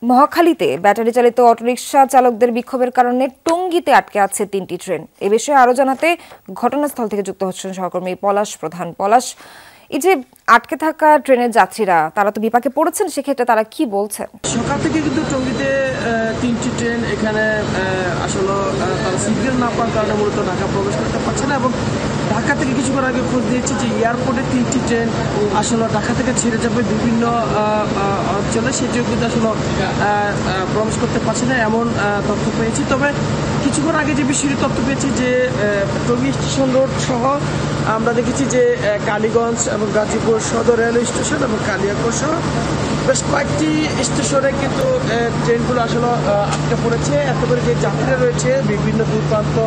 মহাখালীতে ব্যাটারি চালিত অটোরিকশা চালকদের বিক্ষোভের কারণে টঙ্গীতে আটকে আছে ৩টি ট্রেন। এ বিষয়ে আরো জানাতে ঘটনাস্থল থেকে যুক্ত হচ্ছেন সহকর্মী পলাশ প্রধান। পলাশ, এই যে আটকে থাকা ট্রেনের যাত্রীরা তারা তো বিপাকে পড়েছেন, সেক্ষেত্রে তারা কি বলছেন? সকাল থেকে কিন্তু টঙ্গীতে ৩টি ট্রেন এখানে আসলে তারা সিগন্যাল না পাওয়ার কারণে মূলত ঢাকা প্রবেশ করতে পারছে না, এবং ঢাকা থেকে কিছুক্ষণ আগে খোঁজ দিয়েছি যে এয়ারপোর্টে 3টি ট্রেন আসলে ঢাকা থেকে ছেড়ে যাবে বিভিন্ন অঞ্চলে, সেটিও কিন্তু আসলে প্রবেশ করতে পারছে না এমন তথ্য পেয়েছি। তবে কিছুক্ষণ আগে যে বিষয়টি তথ্য পেয়েছি যে টঙ্গী স্টেশন রোড সহ আমরা দেখেছি যে কালীগঞ্জ এবং গাজীপুর সদর রেলওয়ে স্টেশন এবং কালিয়াকৈর সহ বেশ কয়েকটি স্টেশনে কিন্তু ট্রেনগুলো আসলে আটকে পড়েছে। এত করে যে যাত্রীরা রয়েছে বিভিন্ন দূর প্রান্ত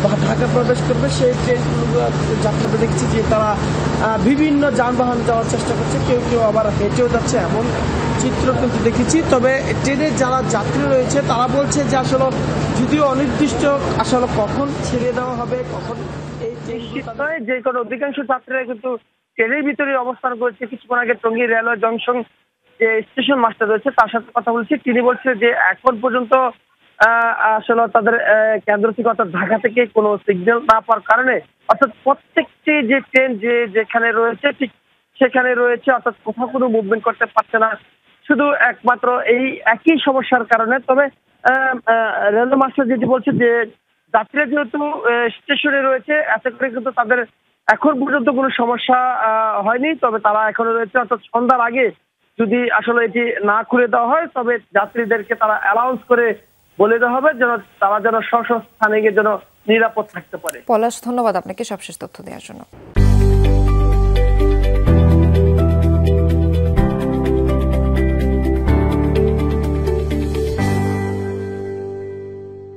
বা ঢাকা প্রবেশ করবে সেই ট্রেনগুলো যাত্রীরা দেখছি যে তারা বিভিন্ন যানবাহন যাওয়ার চেষ্টা করছে, কেউ কেউ আবার হেঁটেও যাচ্ছে, এমন চিত্র কিন্তু দেখেছি। তবে ট্রেনের যারা যাত্রী রয়েছে তারা বলছে যে আসলে যদিও অনির্দিষ্ট আসলে কখন ছেড়ে দেওয়া হবে, কখন এই ট্রেন যে কোনো অধিকাংশ যাত্রীরা কিন্তু ট্রেনের ভিতরে অবস্থান করেছে। কিছুক্ষণ আগে টঙ্গী রেলওয়ে জংশন যে স্টেশন মাস্টার রয়েছে তার সাথে কথা বলছি, তিনি বলছে যে এখন পর্যন্ত আসলে তাদের কেন্দ্র থেকে অর্থাৎ ঢাকা থেকে কোনো সিগন্যাল না পাওয়ার কারণে অর্থাৎ প্রত্যেকটি যে ট্রেন যেখানে রয়েছে ঠিক সেখানে রয়েছে, অর্থাৎ কোথাও কোনো মুভমেন্ট করতে পারছে না, শুধু একমাত্র এই একই সমস্যার কারণে। তবে রেলওয়ে মাস্টার যেটি বলছে যে যাত্রীরা যেহেতু স্টেশনে রয়েছে এতে করে কিন্তু তাদের এখন পর্যন্ত কোনো সমস্যা হয়নি, তবে তারা এখনো রয়েছে, অর্থাৎ সন্ধ্যার আগে যদি আসলে এটি না খুলে দেওয়া হয় তবে যাত্রীদেরকে তারা অ্যালাউন্স করে বলে দেওয়া হবে যেন তারা যেন স্ব স্থানে গিয়ে যেন নিরাপদ থাকতে পারে। পলাশ, ধন্যবাদ আপনাকে সবশেষ তথ্য দেওয়ার জন্য।